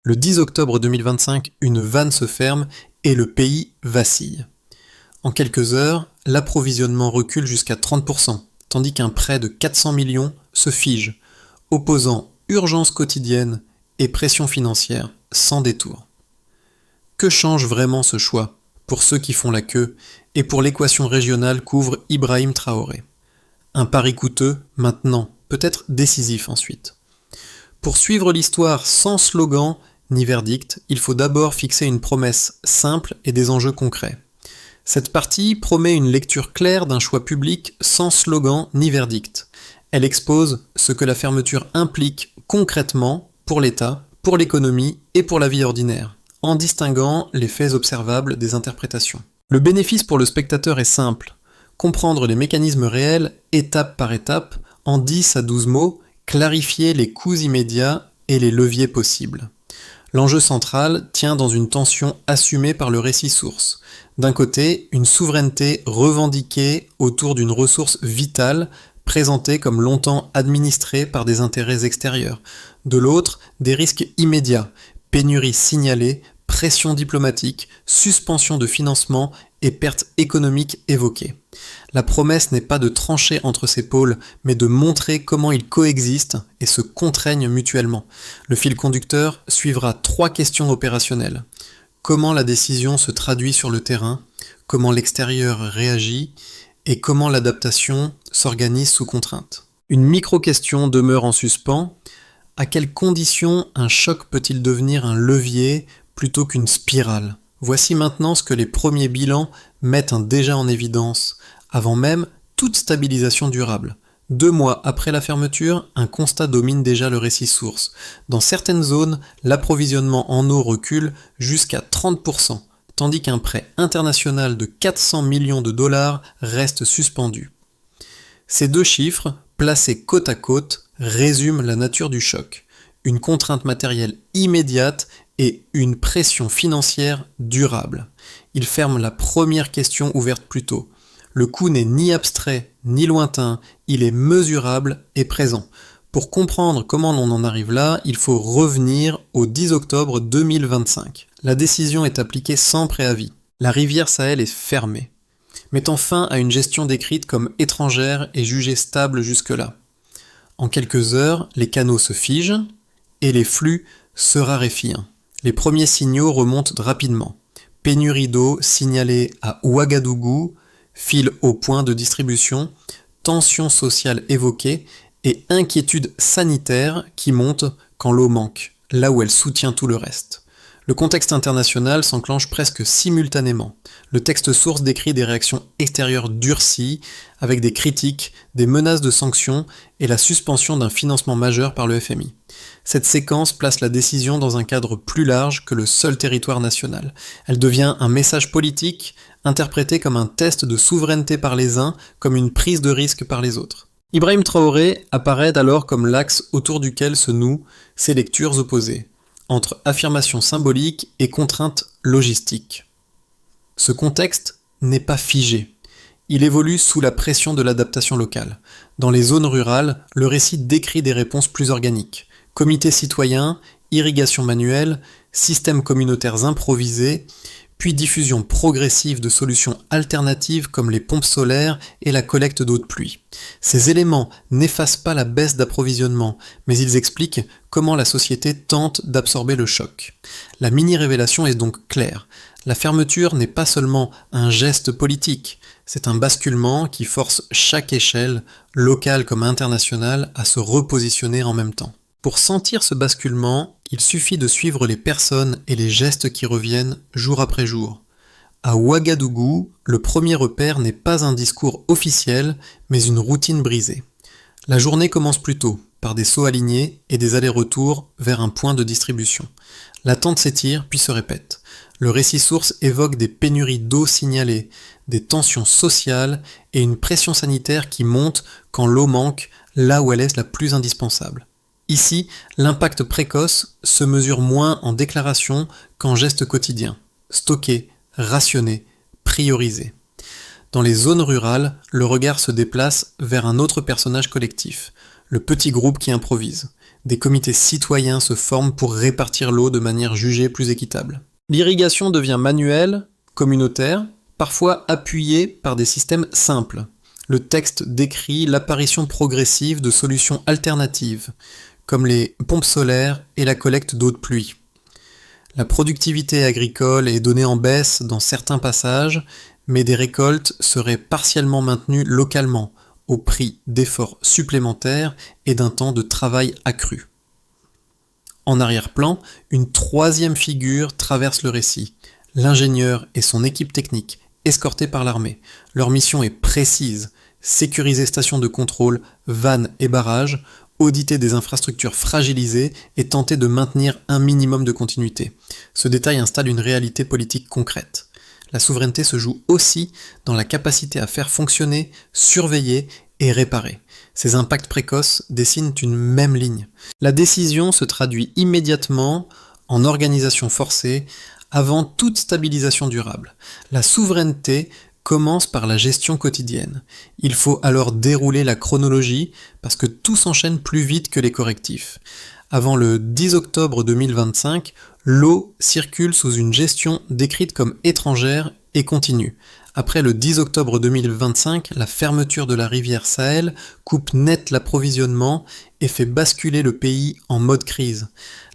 Le 10 octobre 2025, une vanne se ferme et le pays vacille. En quelques heures, l'approvisionnement recule jusqu'à 30%, tandis qu'un prêt de 400 millions se fige, opposant urgence quotidienne et pression financière sans détour. Que change vraiment ce choix pour ceux qui font la queue et pour l'équation régionale qu'ouvre Ibrahim Traoré? Un pari coûteux maintenant, peut-être décisif ensuite. Pour suivre l'histoire sans slogan ni verdict, il faut d'abord fixer une promesse simple et des enjeux concrets. Cette partie promet une lecture claire d'un choix public sans slogan ni verdict. Elle expose ce que la fermeture implique concrètement pour l'État, pour l'économie et pour la vie ordinaire, en distinguant les faits observables des interprétations. Le bénéfice pour le spectateur est simple. Comprendre les mécanismes réels, étape par étape, en 10 à 12 mots, clarifier les coûts immédiats et les leviers possibles. L'enjeu central tient dans une tension assumée par le récit source. D'un côté, une souveraineté revendiquée autour d'une ressource vitale, présentée comme longtemps administrée par des intérêts extérieurs. De l'autre, des risques immédiats, pénurie signalée, pression diplomatique, suspension de financement et pertes économiques évoquées. La promesse n'est pas de trancher entre ces pôles, mais de montrer comment ils coexistent et se contraignent mutuellement. Le fil conducteur suivra 3 questions opérationnelles. Comment la décision se traduit sur le terrain, comment l'extérieur réagit et comment l'adaptation s'organise sous contrainte. Une micro-question demeure en suspens. À quelles conditions un choc peut-il devenir un levier plutôt qu'une spirale? Voici maintenant ce que les premiers bilans mettent déjà en évidence, avant même toute stabilisation durable. 2 mois après la fermeture, un constat domine déjà le récit source. Dans certaines zones, l'approvisionnement en eau recule jusqu'à 30%, tandis qu'un prêt international de 400 millions de dollars reste suspendu. Ces 2 chiffres, placés côte à côte, résument la nature du choc. Une contrainte matérielle immédiate et une pression financière durable. Il ferme la première question ouverte plus tôt. Le coût n'est ni abstrait ni lointain, il est mesurable et présent. Pour comprendre comment on en arrive là, il faut revenir au 10 octobre 2025. La décision est appliquée sans préavis. La rivière Sahel est fermée, mettant fin à une gestion décrite comme étrangère et jugée stable jusque-là. En quelques heures, les canaux se figent et les flux se raréfient. Les premiers signaux remontent rapidement. Pénurie d'eau signalée à Ouagadougou, fil au point de distribution, tension sociale évoquée et inquiétude sanitaire qui monte quand l'eau manque, là où elle soutient tout le reste. Le contexte international s'enclenche presque simultanément. Le texte source décrit des réactions extérieures durcies, avec des critiques, des menaces de sanctions et la suspension d'un financement majeur par le FMI. Cette séquence place la décision dans un cadre plus large que le seul territoire national. Elle devient un message politique, interprété comme un test de souveraineté par les uns, comme une prise de risque par les autres. Ibrahim Traoré apparaît alors comme l'axe autour duquel se nouent ces lectures opposées, entre affirmation symbolique et contrainte logistique. Ce contexte n'est pas figé. Il évolue sous la pression de l'adaptation locale. Dans les zones rurales, le récit décrit des réponses plus organiques. Comités citoyens, irrigation manuelle, systèmes communautaires improvisés, puis diffusion progressive de solutions alternatives comme les pompes solaires et la collecte d'eau de pluie. Ces éléments n'effacent pas la baisse d'approvisionnement, mais ils expliquent comment la société tente d'absorber le choc. La mini-révélation est donc claire. La fermeture n'est pas seulement un geste politique, c'est un basculement qui force chaque échelle, locale comme internationale, à se repositionner en même temps. Pour sentir ce basculement, il suffit de suivre les personnes et les gestes qui reviennent jour après jour. À Ouagadougou, le premier repère n'est pas un discours officiel, mais une routine brisée. La journée commence plus tôt, par des sauts alignés et des allers-retours vers un point de distribution. L'attente s'étire puis se répète. Le récit source évoque des pénuries d'eau signalées, des tensions sociales et une pression sanitaire qui monte quand l'eau manque là où elle est la plus indispensable. Ici, l'impact précoce se mesure moins en déclaration qu'en gestes quotidiens. Stocker, rationner, prioriser. Dans les zones rurales, le regard se déplace vers un autre personnage collectif, le petit groupe qui improvise. Des comités citoyens se forment pour répartir l'eau de manière jugée plus équitable. L'irrigation devient manuelle, communautaire, parfois appuyée par des systèmes simples. Le texte décrit l'apparition progressive de solutions alternatives, comme les pompes solaires et la collecte d'eau de pluie. La productivité agricole est donnée en baisse dans certains passages, mais des récoltes seraient partiellement maintenues localement, au prix d'efforts supplémentaires et d'un temps de travail accru. En arrière-plan, une troisième figure traverse le récit, l'ingénieur et son équipe technique, escortés par l'armée. Leur mission est précise, sécuriser stations de contrôle, vannes et barrages, auditer des infrastructures fragilisées et tenter de maintenir un minimum de continuité. Ce détail installe une réalité politique concrète. La souveraineté se joue aussi dans la capacité à faire fonctionner, surveiller et réparer. Ces impacts précoces dessinent une même ligne. La décision se traduit immédiatement en organisation forcée avant toute stabilisation durable. La souveraineté commence par la gestion quotidienne. Il faut alors dérouler la chronologie parce que tout s'enchaîne plus vite que les correctifs. Avant le 10 octobre 2025, l'eau circule sous une gestion décrite comme étrangère et continue. Après le 10 octobre 2025, la fermeture de la rivière Sahel coupe net l'approvisionnement et fait basculer le pays en mode crise.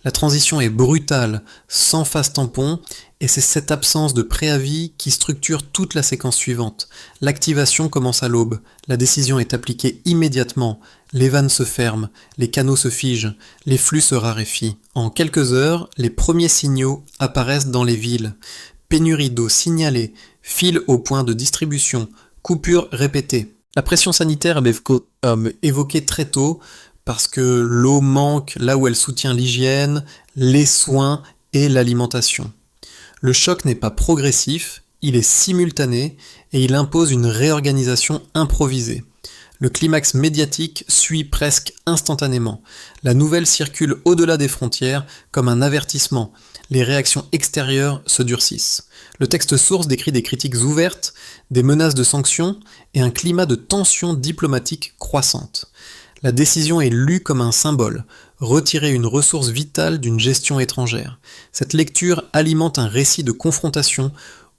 La transition est brutale, sans phase tampon, et c'est cette absence de préavis qui structure toute la séquence suivante. L'activation commence à l'aube, la décision est appliquée immédiatement, les vannes se ferment, les canaux se figent, les flux se raréfient. En quelques heures, les premiers signaux apparaissent dans les villes. Pénurie d'eau signalée, fil au point de distribution, coupures répétées. La pression sanitaire est évoquée très tôt parce que l'eau manque là où elle soutient l'hygiène, les soins et l'alimentation. Le choc n'est pas progressif, il est simultané et il impose une réorganisation improvisée. Le climax médiatique suit presque instantanément. La nouvelle circule au-delà des frontières comme un avertissement. Les réactions extérieures se durcissent. Le texte source décrit des critiques ouvertes, des menaces de sanctions et un climat de tension diplomatique croissante. La décision est lue comme un symbole, retirer une ressource vitale d'une gestion étrangère. Cette lecture alimente un récit de confrontation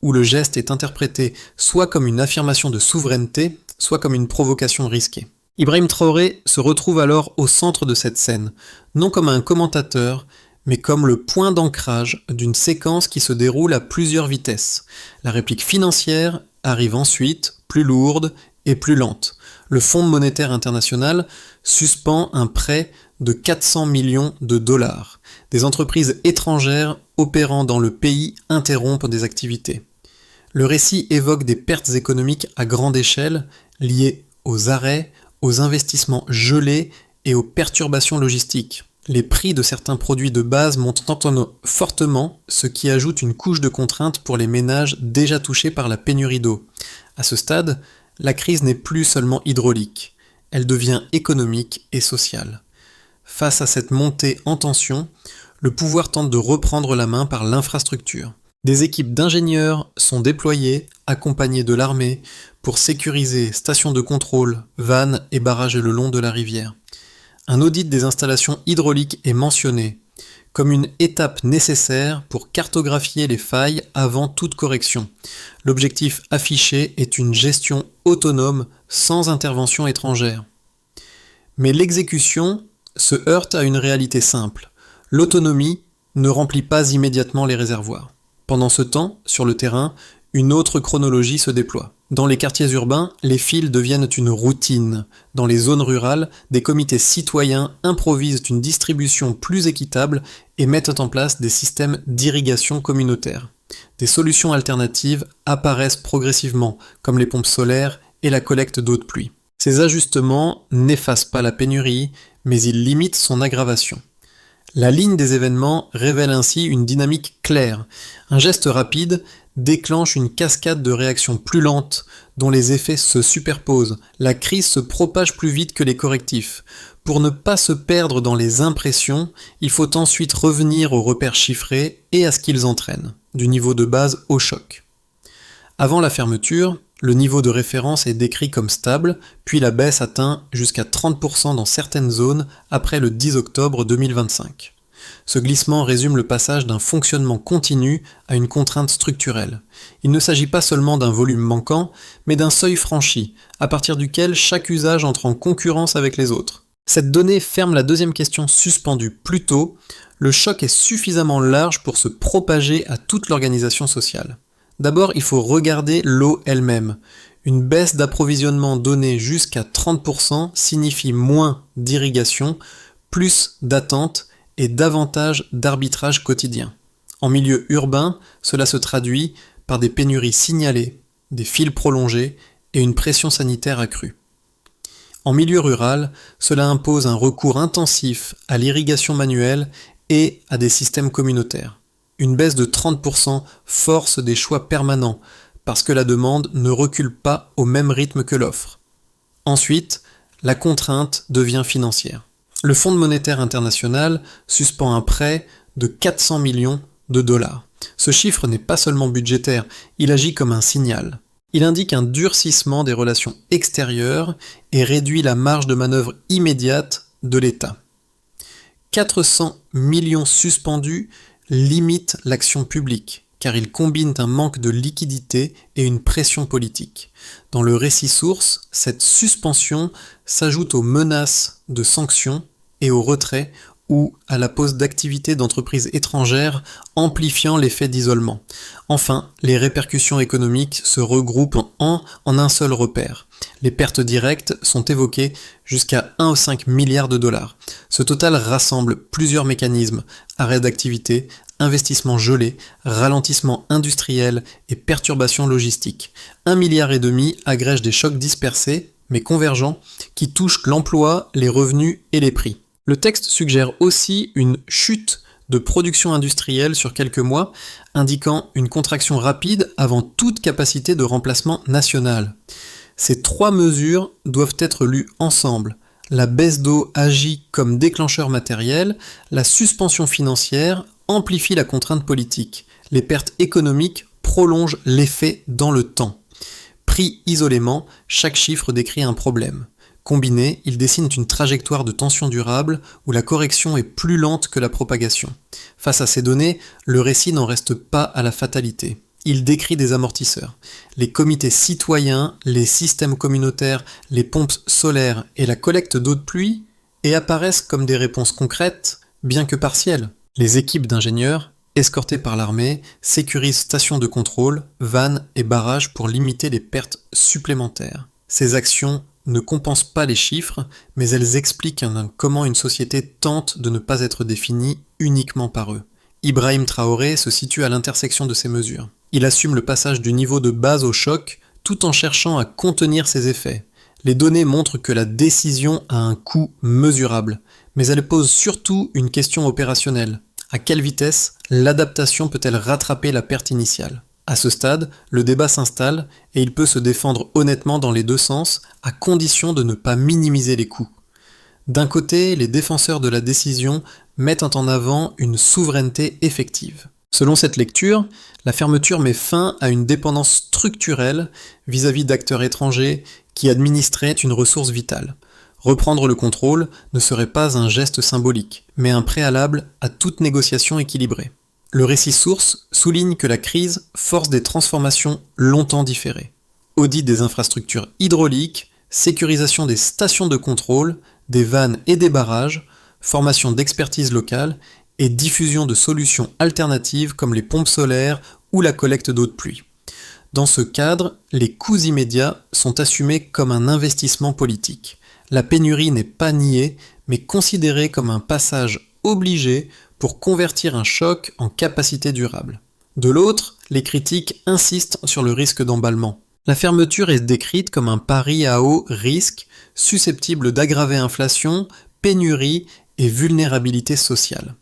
où le geste est interprété soit comme une affirmation de souveraineté, soit comme une provocation risquée. Ibrahim Traoré se retrouve alors au centre de cette scène, non comme un commentateur, mais comme le point d'ancrage d'une séquence qui se déroule à plusieurs vitesses. La réplique financière arrive ensuite, plus lourde et plus lente. Le Fonds monétaire international suspend un prêt de 400 millions de dollars. Des entreprises étrangères opérant dans le pays interrompent des activités. Le récit évoque des pertes économiques à grande échelle liées aux arrêts, aux investissements gelés et aux perturbations logistiques. Les prix de certains produits de base montent fortement, ce qui ajoute une couche de contraintes pour les ménages déjà touchés par la pénurie d'eau. À ce stade, la crise n'est plus seulement hydraulique, elle devient économique et sociale. Face à cette montée en tension, le pouvoir tente de reprendre la main par l'infrastructure. Des équipes d'ingénieurs sont déployées, accompagnées de l'armée, pour sécuriser stations de contrôle, vannes et barrages le long de la rivière. Un audit des installations hydrauliques est mentionné, comme une étape nécessaire pour cartographier les failles avant toute correction. L'objectif affiché est une gestion autonome sans intervention étrangère. Mais l'exécution se heurte à une réalité simple. L'autonomie ne remplit pas immédiatement les réservoirs. Pendant ce temps, sur le terrain, une autre chronologie se déploie. Dans les quartiers urbains, les fils deviennent une routine. Dans les zones rurales, des comités citoyens improvisent une distribution plus équitable et mettent en place des systèmes d'irrigation communautaire. Des solutions alternatives apparaissent progressivement, comme les pompes solaires et la collecte d'eau de pluie. Ces ajustements n'effacent pas la pénurie, mais ils limitent son aggravation. La ligne des événements révèle ainsi une dynamique claire. Un geste rapide déclenche une cascade de réactions plus lentes, dont les effets se superposent. La crise se propage plus vite que les correctifs. Pour ne pas se perdre dans les impressions, il faut ensuite revenir aux repères chiffrés et à ce qu'ils entraînent, du niveau de base au choc. Avant la fermeture, Le niveau de référence est décrit comme stable, puis la baisse atteint jusqu'à 30% dans certaines zones après le 10 octobre 2025. Ce glissement résume le passage d'un fonctionnement continu à une contrainte structurelle. Il ne s'agit pas seulement d'un volume manquant, mais d'un seuil franchi, à partir duquel chaque usage entre en concurrence avec les autres. Cette donnée ferme la deuxième question suspendue plus tôt. Le choc est suffisamment large pour se propager à toute l'organisation sociale. D'abord, il faut regarder l'eau elle-même. Une baisse d'approvisionnement donnée jusqu'à 30% signifie moins d'irrigation, plus d'attente et davantage d'arbitrage quotidien. En milieu urbain, cela se traduit par des pénuries signalées, des files prolongées et une pression sanitaire accrue. En milieu rural, cela impose un recours intensif à l'irrigation manuelle et à des systèmes communautaires. Une baisse de 30% force des choix permanents, parce que la demande ne recule pas au même rythme que l'offre. Ensuite, la contrainte devient financière. Le Fonds monétaire international suspend un prêt de 400 millions de dollars. Ce chiffre n'est pas seulement budgétaire, il agit comme un signal. Il indique un durcissement des relations extérieures et réduit la marge de manœuvre immédiate de l'État. 400 millions suspendus limitent l'action publique, car ils combinent un manque de liquidité et une pression politique. Dans le récit source, cette suspension s'ajoute aux menaces de sanctions et au retrait ou à la pause d'activités d'entreprises étrangères, amplifiant l'effet d'isolement. Enfin, les répercussions économiques se regroupent en un seul repère. Les pertes directes sont évoquées jusqu'à 1,5 milliard de dollars. Ce total rassemble plusieurs mécanismes: arrêt d'activité, investissement gelé, ralentissement industriel et perturbations logistiques. 1,5 milliard agrège des chocs dispersés, mais convergents, qui touchent l'emploi, les revenus et les prix. Le texte suggère aussi une chute de production industrielle sur quelques mois, indiquant une contraction rapide avant toute capacité de remplacement nationale. Ces trois mesures doivent être lues ensemble. La baisse d'eau agit comme déclencheur matériel, la suspension financière amplifie la contrainte politique. Les pertes économiques prolongent l'effet dans le temps. Pris isolément, chaque chiffre décrit un problème. Combinés, ils dessinent une trajectoire de tension durable où la correction est plus lente que la propagation. Face à ces données, le récit n'en reste pas à la fatalité. Il décrit des amortisseurs. Les comités citoyens, les systèmes communautaires, les pompes solaires et la collecte d'eau de pluie apparaissent comme des réponses concrètes, bien que partielles. Les équipes d'ingénieurs, escortées par l'armée, sécurisent stations de contrôle, vannes et barrages pour limiter les pertes supplémentaires. Ces actions ne compensent pas les chiffres, mais elles expliquent comment une société tente de ne pas être définie uniquement par eux. Ibrahim Traoré se situe à l'intersection de ces mesures. Il assume le passage du niveau de base au choc, tout en cherchant à contenir ses effets. Les données montrent que la décision a un coût mesurable, mais elle pose surtout une question opérationnelle. À quelle vitesse l'adaptation peut-elle rattraper la perte initiale ? À ce stade, le débat s'installe et il peut se défendre honnêtement dans les deux sens, à condition de ne pas minimiser les coûts. D'un côté, les défenseurs de la décision mettent en avant une souveraineté effective. Selon cette lecture, la fermeture met fin à une dépendance structurelle vis-à-vis d'acteurs étrangers qui administraient une ressource vitale. Reprendre le contrôle ne serait pas un geste symbolique, mais un préalable à toute négociation équilibrée. Le récit source souligne que la crise force des transformations longtemps différées. Audit des infrastructures hydrauliques, sécurisation des stations de contrôle, des vannes et des barrages, formation d'expertise locale et diffusion de solutions alternatives comme les pompes solaires ou la collecte d'eau de pluie. Dans ce cadre, les coûts immédiats sont assumés comme un investissement politique. La pénurie n'est pas niée, mais considérée comme un passage obligé pour convertir un choc en capacité durable. De l'autre, les critiques insistent sur le risque d'emballement. La fermeture est décrite comme un pari à haut risque, susceptible d'aggraver inflation, pénurie et vulnérabilité sociale.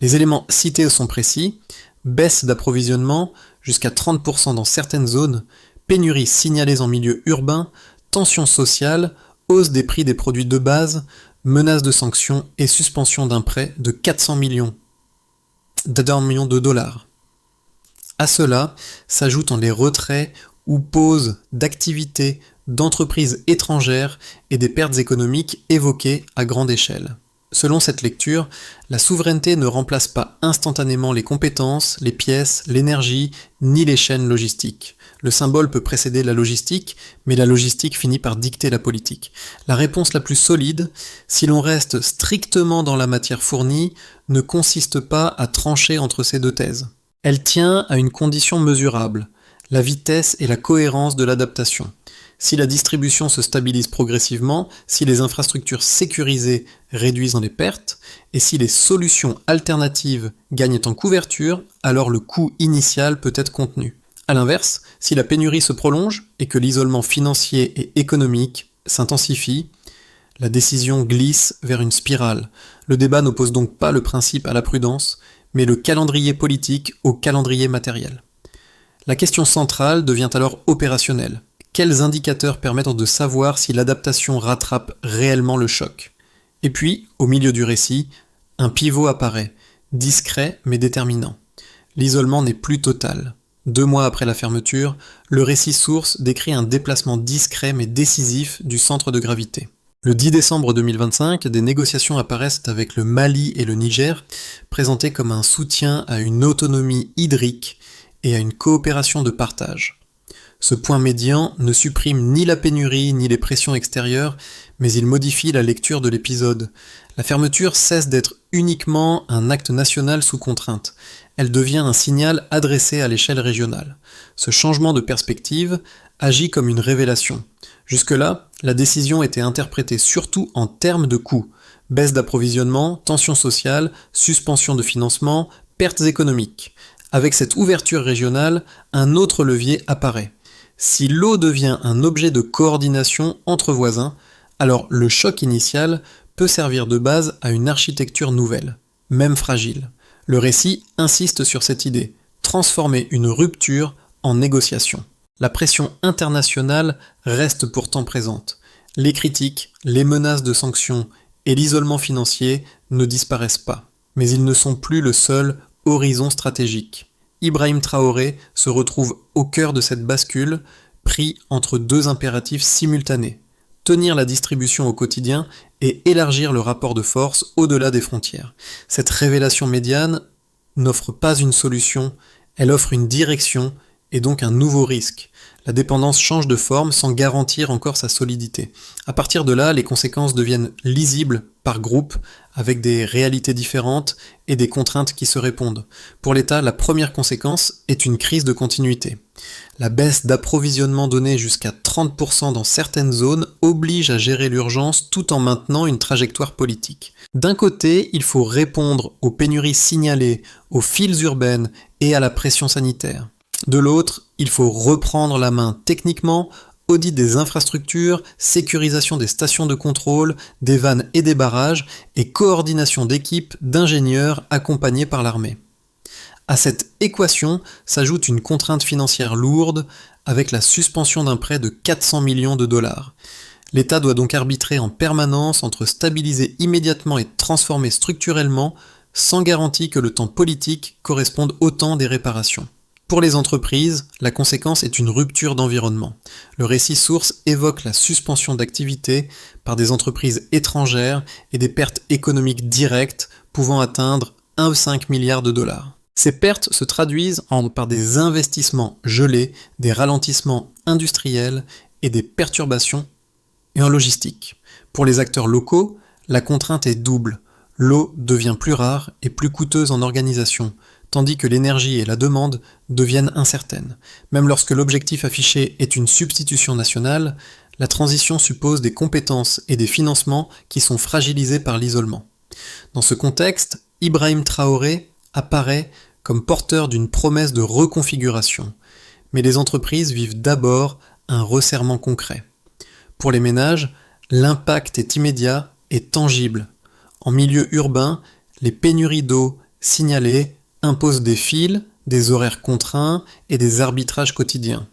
Les éléments cités sont précis: baisse d'approvisionnement jusqu'à 30% dans certaines zones, pénurie signalée en milieu urbain, tension sociale, hausse des prix des produits de base, menace de sanctions et suspension d'un prêt de 400 millions de dollars. À cela s'ajoutent les retraits ou pause d'activités d'entreprises étrangères et des pertes économiques évoquées à grande échelle. Selon cette lecture, la souveraineté ne remplace pas instantanément les compétences, les pièces, l'énergie, ni les chaînes logistiques. Le symbole peut précéder la logistique, mais la logistique finit par dicter la politique. La réponse la plus solide, si l'on reste strictement dans la matière fournie, ne consiste pas à trancher entre ces deux thèses. Elle tient à une condition mesurable, la vitesse et la cohérence de l'adaptation. Si la distribution se stabilise progressivement, si les infrastructures sécurisées réduisent les pertes, et si les solutions alternatives gagnent en couverture, alors le coût initial peut être contenu. A l'inverse, si la pénurie se prolonge et que l'isolement financier et économique s'intensifie, la décision glisse vers une spirale. Le débat n'oppose donc pas le principe à la prudence, mais le calendrier politique au calendrier matériel. La question centrale devient alors opérationnelle. Quels indicateurs permettent de savoir si l'adaptation rattrape réellement le choc? Et puis, au milieu du récit, un pivot apparaît, discret mais déterminant. L'isolement n'est plus total. 2 mois après la fermeture, le récit source décrit un déplacement discret mais décisif du centre de gravité. Le 10 décembre 2025, des négociations apparaissent avec le Mali et le Niger, présentés comme un soutien à une autonomie hydrique et à une coopération de partage. Ce point médian ne supprime ni la pénurie ni les pressions extérieures, mais il modifie la lecture de l'épisode. La fermeture cesse d'être uniquement un acte national sous contrainte. Elle devient un signal adressé à l'échelle régionale. Ce changement de perspective agit comme une révélation. Jusque-là, la décision était interprétée surtout en termes de coûts. Baisse d'approvisionnement, tensions sociales, suspension de financement, pertes économiques. Avec cette ouverture régionale, un autre levier apparaît. Si l'eau devient un objet de coordination entre voisins, alors le choc initial peut servir de base à une architecture nouvelle, même fragile. Le récit insiste sur cette idée, transformer une rupture en négociation. La pression internationale reste pourtant présente. Les critiques, les menaces de sanctions et l'isolement financier ne disparaissent pas. Mais ils ne sont plus le seul horizon stratégique. Ibrahim Traoré se retrouve au cœur de cette bascule, pris entre 2 impératifs simultanés. Tenir la distribution au quotidien et élargir le rapport de force au-delà des frontières. Cette révélation médiane n'offre pas une solution, elle offre une direction et donc un nouveau risque. La dépendance change de forme sans garantir encore sa solidité. À partir de là, les conséquences deviennent lisibles par groupe, avec des réalités différentes et des contraintes qui se répondent. Pour l'État, la première conséquence est une crise de continuité. La baisse d'approvisionnement donnée jusqu'à 30% dans certaines zones oblige à gérer l'urgence tout en maintenant une trajectoire politique. D'un côté, il faut répondre aux pénuries signalées, aux files urbaines et à la pression sanitaire. De l'autre, il faut reprendre la main techniquement, audit des infrastructures, sécurisation des stations de contrôle, des vannes et des barrages, et coordination d'équipes d'ingénieurs accompagnés par l'armée. À cette équation s'ajoute une contrainte financière lourde avec la suspension d'un prêt de 400 millions de dollars. L'État doit donc arbitrer en permanence entre stabiliser immédiatement et transformer structurellement, sans garantie que le temps politique corresponde au temps des réparations. Pour les entreprises, la conséquence est une rupture d'environnement. Le récit source évoque la suspension d'activité par des entreprises étrangères et des pertes économiques directes pouvant atteindre 1,5 milliard de dollars. Ces pertes se traduisent par des investissements gelés, des ralentissements industriels et des perturbations en logistique. Pour les acteurs locaux, la contrainte est double. L'eau devient plus rare et plus coûteuse en organisation, tandis que l'énergie et la demande deviennent incertaines. Même lorsque l'objectif affiché est une substitution nationale, la transition suppose des compétences et des financements qui sont fragilisés par l'isolement. Dans ce contexte, Ibrahim Traoré apparaît comme porteur d'une promesse de reconfiguration. Mais les entreprises vivent d'abord un resserrement concret. Pour les ménages, l'impact est immédiat et tangible. En milieu urbain, les pénuries d'eau signalées imposent des files, des horaires contraints et des arbitrages quotidiens.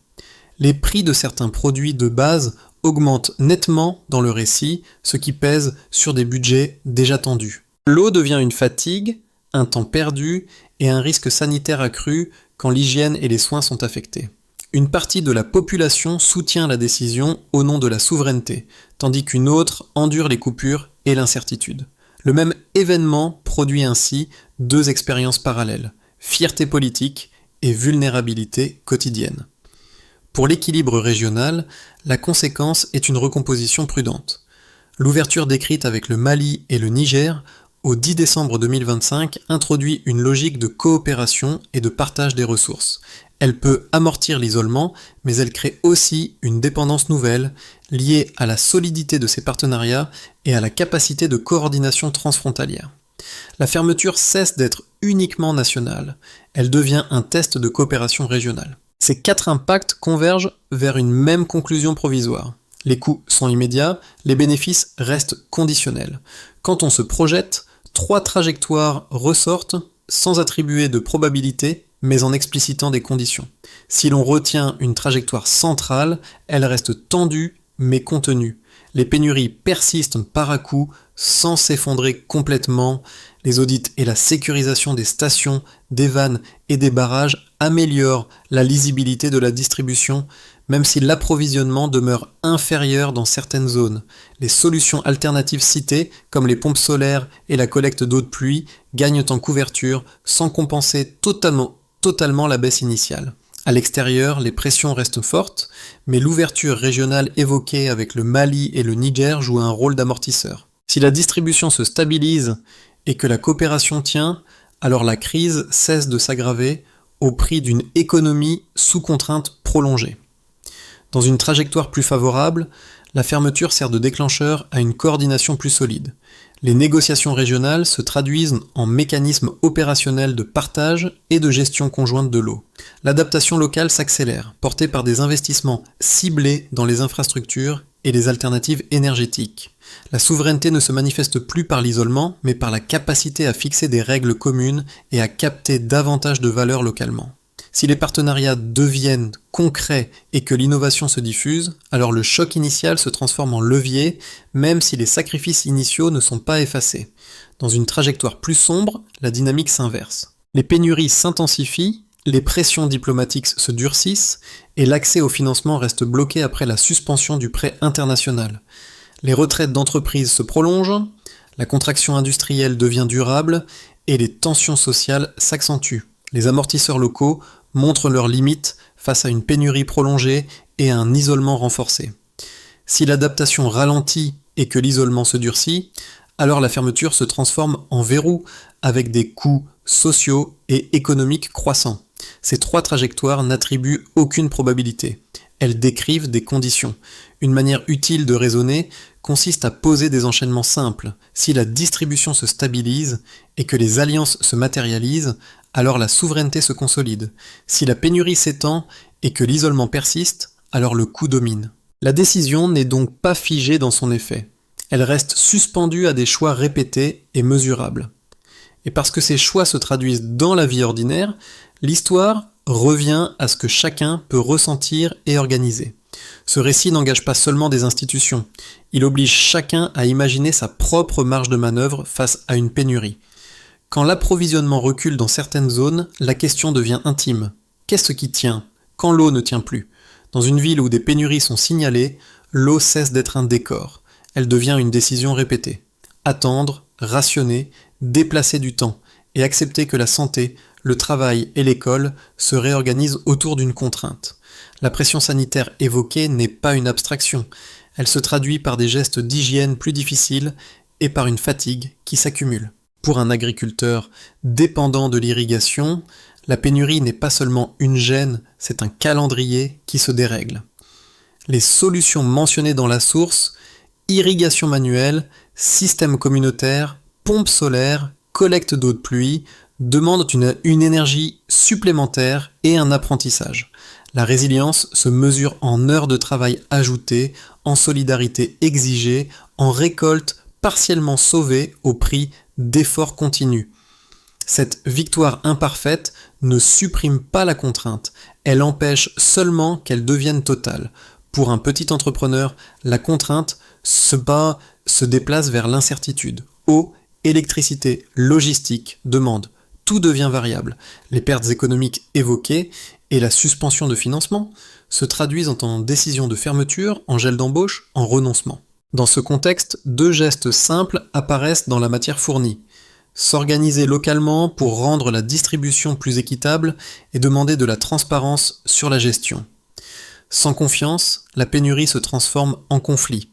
Les prix de certains produits de base augmentent nettement dans le récit, ce qui pèse sur des budgets déjà tendus. L'eau devient une fatigue, un temps perdu et un risque sanitaire accru quand l'hygiène et les soins sont affectés. Une partie de la population soutient la décision au nom de la souveraineté, tandis qu'une autre endure les coupures et l'incertitude. Le même événement produit ainsi deux expériences parallèles, fierté politique et vulnérabilité quotidienne. Pour l'équilibre régional, la conséquence est une recomposition prudente. L'ouverture décrite avec le Mali et le Niger au 10 décembre 2025 introduit une logique de coopération et de partage des ressources. Elle peut amortir l'isolement, mais elle crée aussi une dépendance nouvelle liée à la solidité de ces partenariats et à la capacité de coordination transfrontalière. La fermeture cesse d'être uniquement nationale, elle devient un test de coopération régionale. Ces quatre impacts convergent vers une même conclusion provisoire. Les coûts sont immédiats, les bénéfices restent conditionnels. Quand on se projette, trois trajectoires ressortent sans attribuer de probabilité, mais en explicitant des conditions. Si l'on retient une trajectoire centrale, elle reste tendue mais contenue. Les pénuries persistent par à-coups sans s'effondrer complètement. Les audits et la sécurisation des stations, des vannes et des barrages améliorent la lisibilité de la distribution, même si l'approvisionnement demeure inférieur dans certaines zones. Les solutions alternatives citées, comme les pompes solaires et la collecte d'eau de pluie, gagnent en couverture sans compenser totalement la baisse initiale. À l'extérieur, les pressions restent fortes, mais l'ouverture régionale évoquée avec le Mali et le Niger joue un rôle d'amortisseur. Si la distribution se stabilise et que la coopération tient, alors la crise cesse de s'aggraver au prix d'une économie sous contrainte prolongée. Dans une trajectoire plus favorable, la fermeture sert de déclencheur à une coordination plus solide. Les négociations régionales se traduisent en mécanismes opérationnels de partage et de gestion conjointe de l'eau. L'adaptation locale s'accélère, portée par des investissements ciblés dans les infrastructures et les alternatives énergétiques. La souveraineté ne se manifeste plus par l'isolement, mais par la capacité à fixer des règles communes et à capter davantage de valeur localement. Si les partenariats deviennent concrets et que l'innovation se diffuse, alors le choc initial se transforme en levier, même si les sacrifices initiaux ne sont pas effacés. Dans une trajectoire plus sombre, la dynamique s'inverse. Les pénuries s'intensifient, les pressions diplomatiques se durcissent, et l'accès au financement reste bloqué après la suspension du prêt international. Les retraites d'entreprises se prolongent, la contraction industrielle devient durable, et les tensions sociales s'accentuent. Les amortisseurs locaux montrent leurs limites face à une pénurie prolongée et à un isolement renforcé. Si l'adaptation ralentit et que l'isolement se durcit, alors la fermeture se transforme en verrou avec des coûts sociaux et économiques croissants. Ces trois trajectoires n'attribuent aucune probabilité. Elles décrivent des conditions. Une manière utile de raisonner consiste à poser des enchaînements simples. Si la distribution se stabilise et que les alliances se matérialisent, alors la souveraineté se consolide. Si la pénurie s'étend et que l'isolement persiste, alors le coût domine. La décision n'est donc pas figée dans son effet. Elle reste suspendue à des choix répétés et mesurables. Et parce que ces choix se traduisent dans la vie ordinaire, l'histoire revient à ce que chacun peut ressentir et organiser. Ce récit n'engage pas seulement des institutions, il oblige chacun à imaginer sa propre marge de manœuvre face à une pénurie. Quand l'approvisionnement recule dans certaines zones, la question devient intime. Qu'est-ce qui tient quand l'eau ne tient plus? Dans une ville où des pénuries sont signalées, l'eau cesse d'être un décor. Elle devient une décision répétée. Attendre, rationner, déplacer du temps et accepter que la santé, le travail et l'école se réorganisent autour d'une contrainte. La pression sanitaire évoquée n'est pas une abstraction. Elle se traduit par des gestes d'hygiène plus difficiles et par une fatigue qui s'accumule. Pour un agriculteur dépendant de l'irrigation, la pénurie n'est pas seulement une gêne, c'est un calendrier qui se dérègle. Les solutions mentionnées dans la source, irrigation manuelle, système communautaire, pompe solaire, collecte d'eau de pluie, demandent une énergie supplémentaire et un apprentissage. La résilience se mesure en heures de travail ajoutées, en solidarité exigée, en récolte partiellement sauvée au prix d'efforts continus. Cette victoire imparfaite ne supprime pas la contrainte, elle empêche seulement qu'elle devienne totale. Pour un petit entrepreneur, la contrainte se déplace vers l'incertitude. Eau, électricité, logistique, demande. Tout devient variable. Les pertes économiques évoquées et la suspension de financement se traduisent en décision de fermeture, en gel d'embauche, en renoncement. Dans ce contexte, 2 gestes simples apparaissent dans la matière fournie. S'organiser localement pour rendre la distribution plus équitable et demander de la transparence sur la gestion. Sans confiance, la pénurie se transforme en conflit.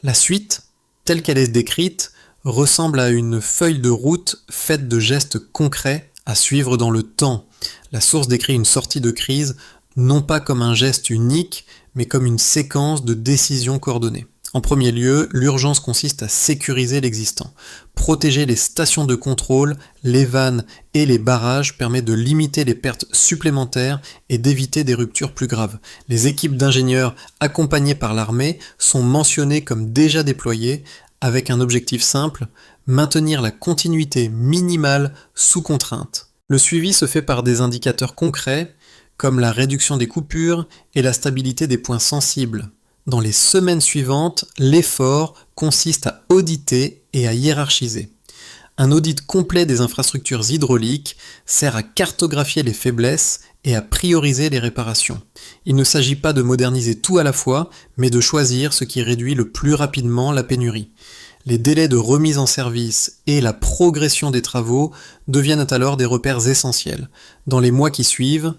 La suite, telle qu'elle est décrite, ressemble à une feuille de route faite de gestes concrets à suivre dans le temps. La source décrit une sortie de crise non pas comme un geste unique, mais comme une séquence de décisions coordonnées. En premier lieu, l'urgence consiste à sécuriser l'existant. Protéger les stations de contrôle, les vannes et les barrages permet de limiter les pertes supplémentaires et d'éviter des ruptures plus graves. Les équipes d'ingénieurs accompagnées par l'armée sont mentionnées comme déjà déployées avec un objectif simple, maintenir la continuité minimale sous contrainte. Le suivi se fait par des indicateurs concrets comme la réduction des coupures et la stabilité des points sensibles. Dans les semaines suivantes, l'effort consiste à auditer et à hiérarchiser. Un audit complet des infrastructures hydrauliques sert à cartographier les faiblesses et à prioriser les réparations. Il ne s'agit pas de moderniser tout à la fois, mais de choisir ce qui réduit le plus rapidement la pénurie. Les délais de remise en service et la progression des travaux deviennent alors des repères essentiels. Dans les mois qui suivent,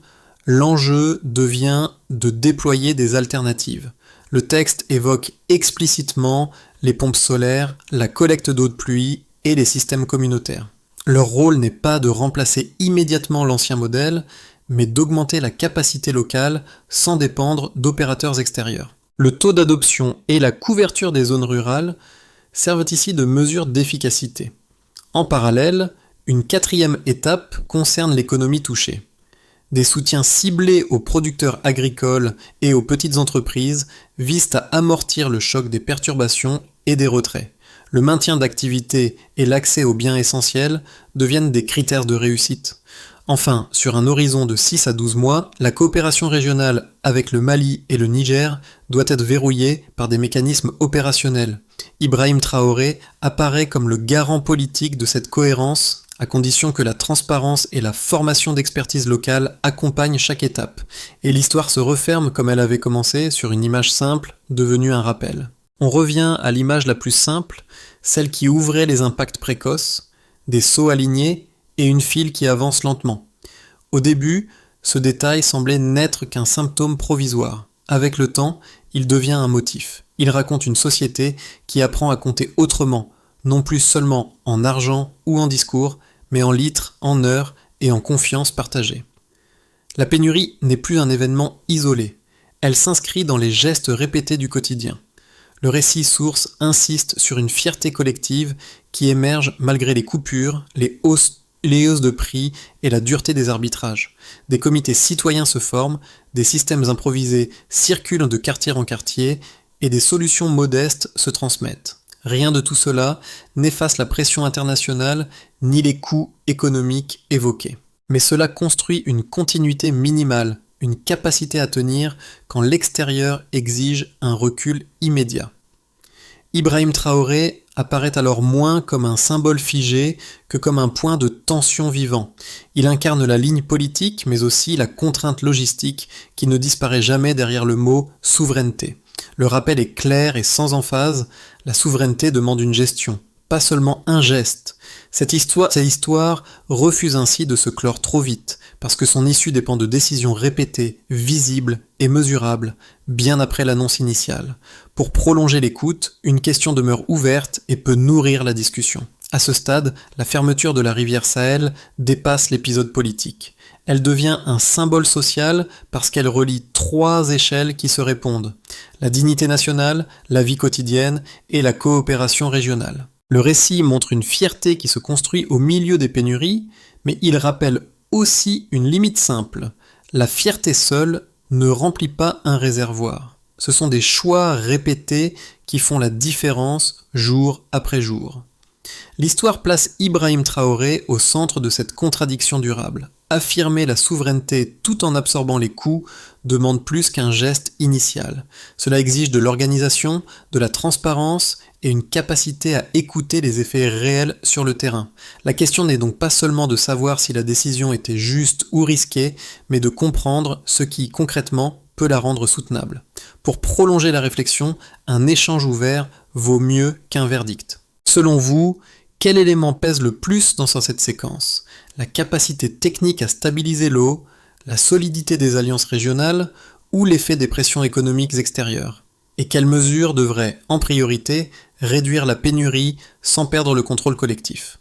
l'enjeu devient de déployer des alternatives. Le texte évoque explicitement les pompes solaires, la collecte d'eau de pluie et les systèmes communautaires. Leur rôle n'est pas de remplacer immédiatement l'ancien modèle, mais d'augmenter la capacité locale sans dépendre d'opérateurs extérieurs. Le taux d'adoption et la couverture des zones rurales servent ici de mesure d'efficacité. En parallèle, une 4e étape concerne l'économie touchée. Des soutiens ciblés aux producteurs agricoles et aux petites entreprises visent à amortir le choc des perturbations et des retraits. Le maintien d'activité et l'accès aux biens essentiels deviennent des critères de réussite. Enfin, sur un horizon de 6 à 12 mois, la coopération régionale avec le Mali et le Niger doit être verrouillée par des mécanismes opérationnels. Ibrahim Traoré apparaît comme le garant politique de cette cohérence, à condition que la transparence et la formation d'expertise locale accompagnent chaque étape. Et l'histoire se referme comme elle avait commencé, sur une image simple, devenue un rappel. On revient à l'image la plus simple, celle qui ouvrait les impacts précoces, des seaux alignés et une file qui avance lentement. Au début, ce détail semblait n'être qu'un symptôme provisoire. Avec le temps, il devient un motif. Il raconte une société qui apprend à compter autrement, non plus seulement en argent ou en discours, mais en litres, en heures et en confiance partagée. La pénurie n'est plus un événement isolé. Elle s'inscrit dans les gestes répétés du quotidien. Le récit source insiste sur une fierté collective qui émerge malgré les coupures, les hausses de prix et la dureté des arbitrages. Des comités citoyens se forment, des systèmes improvisés circulent de quartier en quartier et des solutions modestes se transmettent. Rien de tout cela n'efface la pression internationale ni les coûts économiques évoqués. Mais cela construit une continuité minimale, une capacité à tenir quand l'extérieur exige un recul immédiat. Ibrahim Traoré apparaît alors moins comme un symbole figé que comme un point de tension vivant. Il incarne la ligne politique mais aussi la contrainte logistique qui ne disparaît jamais derrière le mot « souveraineté ». Le rappel est clair et sans emphase, la souveraineté demande une gestion, pas seulement un geste. Cette histoire refuse ainsi de se clore trop vite, parce que son issue dépend de décisions répétées, visibles et mesurables, bien après l'annonce initiale. Pour prolonger l'écoute, une question demeure ouverte et peut nourrir la discussion. À ce stade, la fermeture de la rivière Sahel dépasse l'épisode politique. Elle devient un symbole social parce qu'elle relie 3 échelles qui se répondent: la dignité nationale, la vie quotidienne et la coopération régionale. Le récit montre une fierté qui se construit au milieu des pénuries, mais il rappelle aussi une limite simple. La fierté seule ne remplit pas un réservoir. Ce sont des choix répétés qui font la différence jour après jour. L'histoire place Ibrahim Traoré au centre de cette contradiction durable. affirmer la souveraineté tout en absorbant les coûts demande plus qu'un geste initial. Cela exige de l'organisation, de la transparence et une capacité à écouter les effets réels sur le terrain. La question n'est donc pas seulement de savoir si la décision était juste ou risquée, mais de comprendre ce qui, concrètement, peut la rendre soutenable. Pour prolonger la réflexion, un échange ouvert vaut mieux qu'un verdict. Selon vous, quel élément pèse le plus dans cette séquence ? La capacité technique à stabiliser l'eau, la solidité des alliances régionales ou l'effet des pressions économiques extérieures ? Et quelles mesures devraient, en priorité, réduire la pénurie sans perdre le contrôle collectif ?